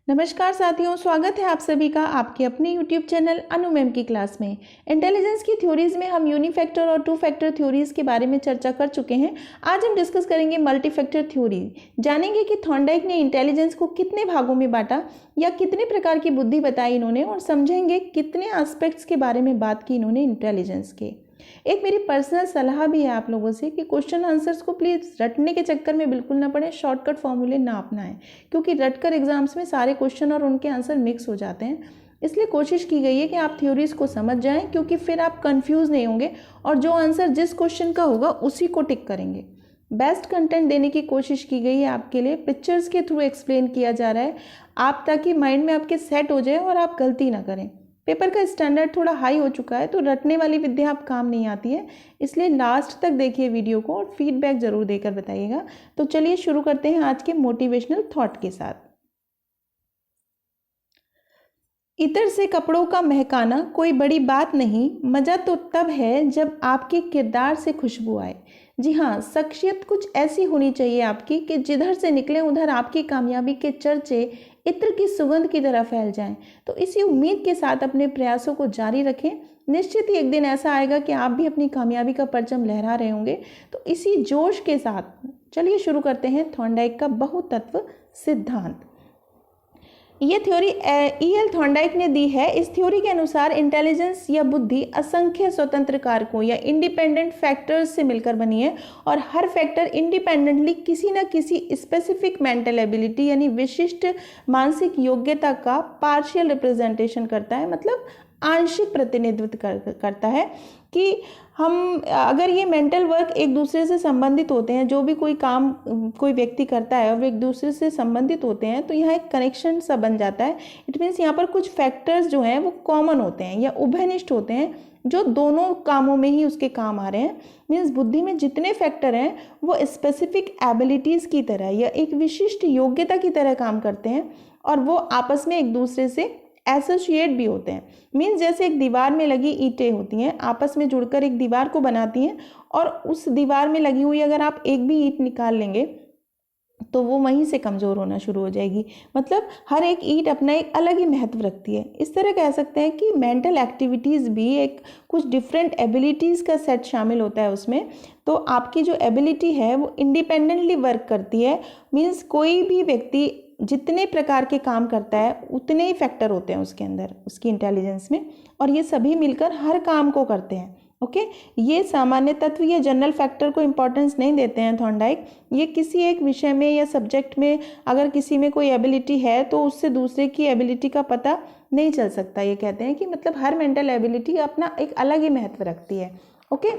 नमस्कार साथियों, स्वागत है आप सभी का आपके अपने YouTube चैनल अनु मैम की क्लास में। इंटेलिजेंस की थ्योरीज में हम यूनिफैक्टर और टू फैक्टर थ्योरीज के बारे में चर्चा कर चुके हैं। आज हम डिस्कस करेंगे मल्टी फैक्टर थ्योरी। जानेंगे कि थॉर्नडाइक ने इंटेलिजेंस को कितने भागों में बांटा या कितने प्रकार की बुद्धि बताई इन्होंने, और समझेंगे कितने एस्पेक्ट्स के बारे में बात की इन्होंने इंटेलिजेंस के। एक मेरी पर्सनल सलाह भी है आप लोगों से कि क्वेश्चन आंसर्स को प्लीज़ रटने के चक्कर में बिल्कुल ना पड़े, शॉर्टकट फॉर्मूले ना अपनाएं, क्योंकि रटकर एग्जाम्स में सारे क्वेश्चन और उनके आंसर मिक्स हो जाते हैं। इसलिए कोशिश की गई है कि आप थ्योरीज को समझ जाएं, क्योंकि फिर आप कंफ्यूज नहीं होंगे और जो आंसर जिस क्वेश्चन का होगा उसी को टिक करेंगे। बेस्ट कंटेंट देने की कोशिश की गई है आपके लिए, पिक्चर्स के थ्रू एक्सप्लेन किया जा रहा है आप, ताकि माइंड में आपके सेट हो जाए और आप गलती ना करें। पेपर का स्टैंडर्ड थोड़ा हाई हो चुका है, तो रटने वाली विद्या आप काम नहीं आती है, इसलिए लास्ट तक देखिए वीडियो को और फीडबैक ज़रूर देकर बताइएगा। तो चलिए शुरू करते हैं आज के मोटिवेशनल थॉट के साथ। इतर से कपड़ों का महकाना कोई बड़ी बात नहीं, मज़ा तो तब है जब आपके किरदार से खुशबू आए। जी हाँ, शख्सियत कुछ ऐसी होनी चाहिए आपकी कि जिधर से निकले उधर आपकी कामयाबी के चर्चे इत्र की सुगंध की तरह फैल जाएं। तो इसी उम्मीद के साथ अपने प्रयासों को जारी रखें। निश्चित ही एक दिन ऐसा आएगा कि आप भी अपनी कामयाबी का परचम लहरा रहे होंगे। तो इसी जोश के साथ चलिए शुरू करते हैं थॉर्नडाइक का बहुतत्व सिद्धांत। ये थ्योरी E.L. थॉर्नडाइक ने दी है। इस थ्योरी के अनुसार इंटेलिजेंस या बुद्धि असंख्य स्वतंत्र कारकों या इंडिपेंडेंट फैक्टर्स से मिलकर बनी है, और हर फैक्टर इंडिपेंडेंटली किसी न किसी स्पेसिफिक मेंटल एबिलिटी यानी विशिष्ट मानसिक योग्यता का पार्शियल रिप्रेजेंटेशन करता है, मतलब आंशिक प्रतिनिधित्व करता है। कि हम अगर ये मेंटल वर्क एक दूसरे से संबंधित होते हैं, जो भी कोई काम कोई व्यक्ति करता है और वो एक दूसरे से संबंधित होते हैं, तो यहाँ एक कनेक्शन सा बन जाता है। इट मीन्स यहाँ पर कुछ फैक्टर्स जो हैं वो कॉमन होते हैं या उभयनिष्ठ होते हैं, जो दोनों कामों में ही उसके काम आ रहे हैं। मीन्स बुद्धि में जितने फैक्टर हैं वो स्पेसिफिक एबिलिटीज़ की तरह या एक विशिष्ट योग्यता की तरह काम करते हैं, और वो आपस में एक दूसरे से एसोसिएट भी होते हैं। मीन्स जैसे एक दीवार में लगी ईंटें होती हैं, आपस में जुड़कर एक दीवार को बनाती हैं, और उस दीवार में लगी हुई अगर आप एक भी ईंट निकाल लेंगे तो वो वहीं से कमज़ोर होना शुरू हो जाएगी। मतलब हर एक ईंट अपना एक अलग ही महत्व रखती है। इस तरह कह सकते हैं कि मेंटल एक्टिविटीज़ भी एक कुछ डिफरेंट एबिलिटीज़ का सेट शामिल होता है उसमें। तो आपकी जो एबिलिटी है वो इंडिपेंडेंटली वर्क करती है। मीन्स कोई भी व्यक्ति जितने प्रकार के काम करता है उतने ही फैक्टर होते हैं उसके अंदर, उसकी इंटेलिजेंस में, और ये सभी मिलकर हर काम को करते हैं। ओके, ये सामान्य तत्व या जनरल फैक्टर को इम्पोर्टेंस नहीं देते हैं थॉर्नडाइक। ये किसी एक विषय में या सब्जेक्ट में अगर किसी में कोई एबिलिटी है तो उससे दूसरे की एबिलिटी का पता नहीं चल सकता। ये कहते हैं कि मतलब हर मेंटल एबिलिटी अपना एक अलग ही महत्व रखती है। ओके,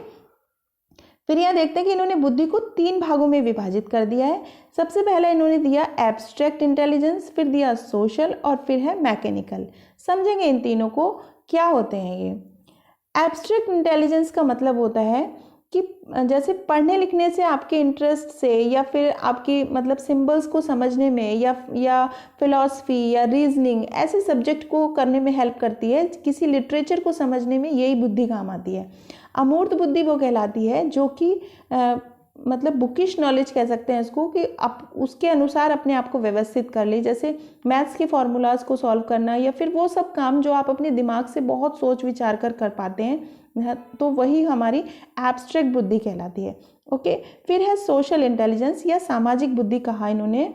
फिर यहाँ देखते हैं कि इन्होंने बुद्धि को 3 भागों में विभाजित कर दिया है। सबसे पहले इन्होंने दिया एब्स्ट्रैक्ट इंटेलिजेंस, फिर दिया सोशल, और फिर है मैकेनिकल। समझेंगे इन तीनों को क्या होते हैं ये। एब्स्ट्रैक्ट इंटेलिजेंस का मतलब होता है कि जैसे पढ़ने लिखने से आपके इंटरेस्ट से या फिर आपकी मतलब सिंबल्स को समझने में या फिलॉसफी या रीजनिंग ऐसे सब्जेक्ट को करने में हेल्प करती है, किसी लिटरेचर को समझने में यही बुद्धि काम आती है। अमूर्त बुद्धि वो कहलाती है जो कि मतलब बुकिश नॉलेज कह सकते हैं इसको, कि आप उसके अनुसार अपने आप को व्यवस्थित कर ले, जैसे मैथ्स के फॉर्मूलाज को सॉल्व करना या फिर वो सब काम जो आप अपने दिमाग से बहुत सोच विचार कर पाते हैं, तो वही हमारी एब्स्ट्रैक्ट बुद्धि कहलाती है। ओके, फिर है सोशल इंटेलिजेंस या सामाजिक बुद्धि कहा इन्होंने।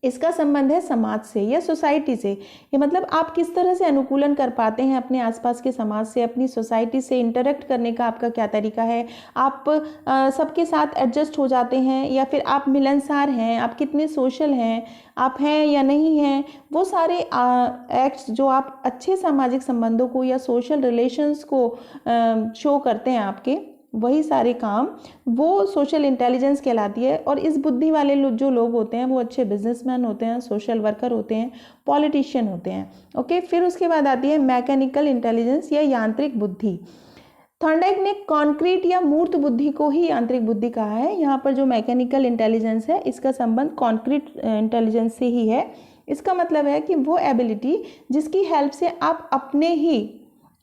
इसका संबंध है समाज से या सोसाइटी से। ये मतलब आप किस तरह से अनुकूलन कर पाते हैं अपने आसपास के समाज से, अपनी सोसाइटी से इंटरेक्ट करने का आपका क्या तरीका है, आप सबके साथ एडजस्ट हो जाते हैं या फिर आप मिलनसार हैं, आप कितने सोशल हैं, आप हैं या नहीं हैं। वो सारे एक्ट्स जो आप अच्छे सामाजिक संबंधों को या सोशल रिलेशंस को शो करते हैं आपके, वही सारे काम वो सोशल इंटेलिजेंस कहलाती है। और इस बुद्धि वाले जो लोग होते हैं वो अच्छे बिजनेसमैन होते हैं, सोशल वर्कर होते हैं, पॉलिटिशियन होते हैं। ओके, फिर उसके बाद आती है मैकेनिकल इंटेलिजेंस या यांत्रिक बुद्धि। थॉर्नडाइक ने कॉन्क्रीट या मूर्त बुद्धि को ही यांत्रिक बुद्धि कहा है। यहाँ पर जो मैकेनिकल इंटेलिजेंस है इसका संबंध कॉन्क्रीट इंटेलिजेंस से ही है। इसका मतलब है कि वो एबिलिटी जिसकी हेल्प से आप अपने ही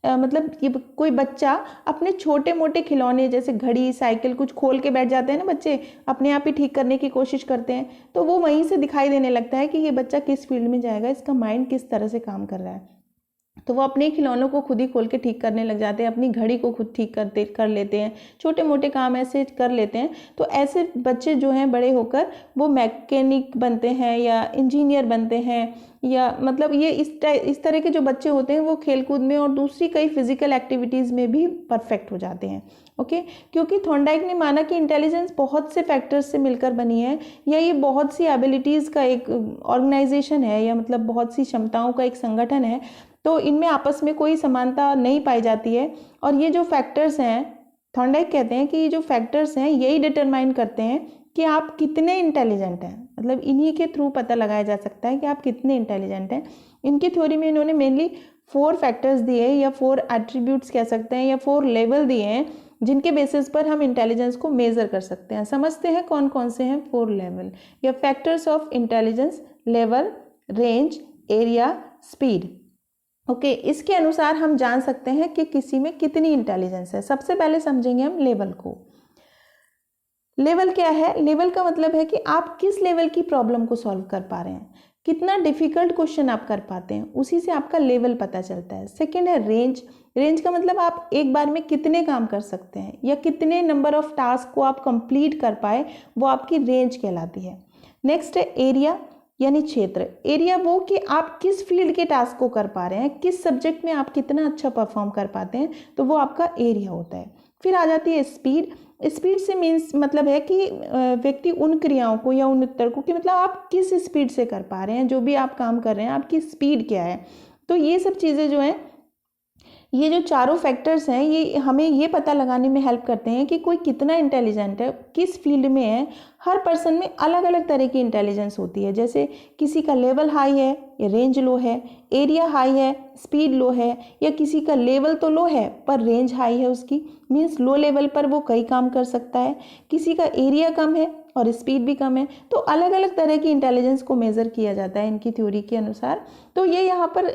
मतलब ये कोई बच्चा अपने छोटे मोटे खिलौने जैसे घड़ी, साइकिल कुछ खोल के बैठ जाते हैं ना बच्चे, अपने आप ही ठीक करने की कोशिश करते हैं, तो वो वहीं से दिखाई देने लगता है कि ये बच्चा किस फील्ड में जाएगा, इसका माइंड किस तरह से काम कर रहा है। तो वो अपने खिलौनों को खुद ही खोल के ठीक करने लग जाते हैं, अपनी घड़ी को खुद ठीक कर लेते हैं, छोटे मोटे काम ऐसे कर लेते हैं। तो ऐसे बच्चे जो हैं बड़े होकर वो मैकेनिक बनते हैं या इंजीनियर बनते हैं, या मतलब ये इस तरह के जो बच्चे होते हैं वो खेलकूद में और दूसरी कई फिजिकल एक्टिविटीज़ में भी परफेक्ट हो जाते हैं। ओके, क्योंकि थॉर्नडाइक ने माना कि इंटेलिजेंस बहुत से फैक्टर्स से मिलकर बनी है, या ये बहुत सी एबिलिटीज़ का एक ऑर्गेनाइजेशन है, या मतलब बहुत सी क्षमताओं का एक संगठन है। तो इनमें आपस में कोई समानता नहीं पाई जाती है। और ये जो फैक्टर्स हैं, थॉर्नडाइक कहते हैं कि ये जो फैक्टर्स हैं यही डिटरमाइन करते हैं कि आप कितने इंटेलिजेंट हैं। मतलब इन्हीं के थ्रू पता लगाया जा सकता है कि आप कितने इंटेलिजेंट हैं। इनकी थ्योरी में इन्होंने मेनली 4 फैक्टर्स दिए, या 4 एट्रीब्यूट्स कह सकते हैं, या 4 लेवल दिए हैं जिनके बेसिस पर हम इंटेलिजेंस को मेज़र कर सकते हैं। समझते हैं कौन कौन से हैं 4 लेवल या factors of intelligence: level, range, area, speed. Okay, इसके अनुसार हम जान सकते हैं कि किसी में कितनी इंटेलिजेंस है। सबसे पहले समझेंगे हम लेवल को। लेवल क्या है? लेवल का मतलब है कि आप किस लेवल की प्रॉब्लम को सॉल्व कर पा रहे हैं, कितना डिफिकल्ट क्वेश्चन आप कर पाते हैं, उसी से आपका लेवल पता चलता है। सेकंड है रेंज। रेंज का मतलब आप एक बार में कितने काम कर सकते हैं या कितने नंबर ऑफ टास्क को आप कंप्लीट कर पाए, वो आपकी रेंज कहलाती है। नेक्स्ट है एरिया यानी क्षेत्र। एरिया वो कि आप किस फील्ड के टास्क को कर पा रहे हैं, किस सब्जेक्ट में आप कितना अच्छा परफॉर्म कर पाते हैं, तो वो आपका एरिया होता है। फिर आ जाती है स्पीड। स्पीड से मीन्स मतलब है कि व्यक्ति उन क्रियाओं को या उन उत्तर को कि मतलब आप किस स्पीड से कर पा रहे हैं, जो भी आप काम कर रहे हैं आपकी स्पीड क्या है। तो ये सब चीज़ें जो हैं, ये जो चारों फैक्टर्स हैं, ये हमें ये पता लगाने में हेल्प करते हैं कि कोई कितना इंटेलिजेंट है, किस फील्ड में है। हर पर्सन में अलग अलग तरह की इंटेलिजेंस होती है। जैसे किसी का लेवल हाई है या रेंज लो है, एरिया हाई है, स्पीड लो है, या किसी का लेवल तो लो है पर रेंज हाई है उसकी, मीन्स लो लेवल पर वो कई काम कर सकता है। किसी का एरिया कम है और स्पीड भी कम है। तो अलग अलग तरह की इंटेलिजेंस को मेज़र किया जाता है इनकी थ्योरी के अनुसार। तो ये यहाँ पर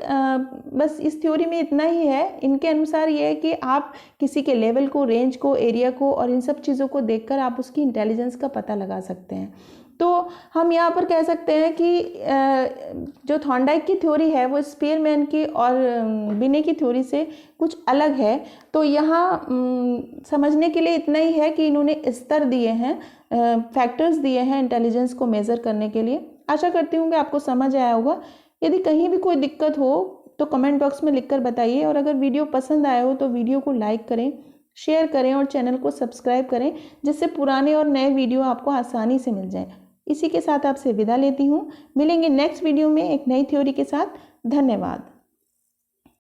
बस इस थ्योरी में इतना ही है। इनके अनुसार ये है कि आप किसी के लेवल को, रेंज को, एरिया को और इन सब चीज़ों को देखकर आप उसकी इंटेलिजेंस का पता लगा सकते हैं। तो हम यहाँ पर कह सकते हैं कि जो थॉर्नडाइक की थ्योरी है वो स्पीयरमैन की और बिने की थ्योरी से कुछ अलग है। तो यहाँ समझने के लिए इतना ही है कि इन्होंने स्तर दिए हैं, फैक्टर्स दिए हैं इंटेलिजेंस को मेज़र करने के लिए। आशा करती हूँ कि आपको समझ आया होगा। यदि कहीं भी कोई दिक्कत हो तो कमेंट बॉक्स में लिखकर बताइए, और अगर वीडियो पसंद आया हो तो वीडियो को लाइक करें, शेयर करें और चैनल को सब्सक्राइब करें, जिससे पुराने और नए वीडियो आपको आसानी से मिल जाएं। इसी के साथ आपसे विदा लेती हूँ। मिलेंगे नेक्स्ट वीडियो में एक नई थ्योरी के साथ। धन्यवाद।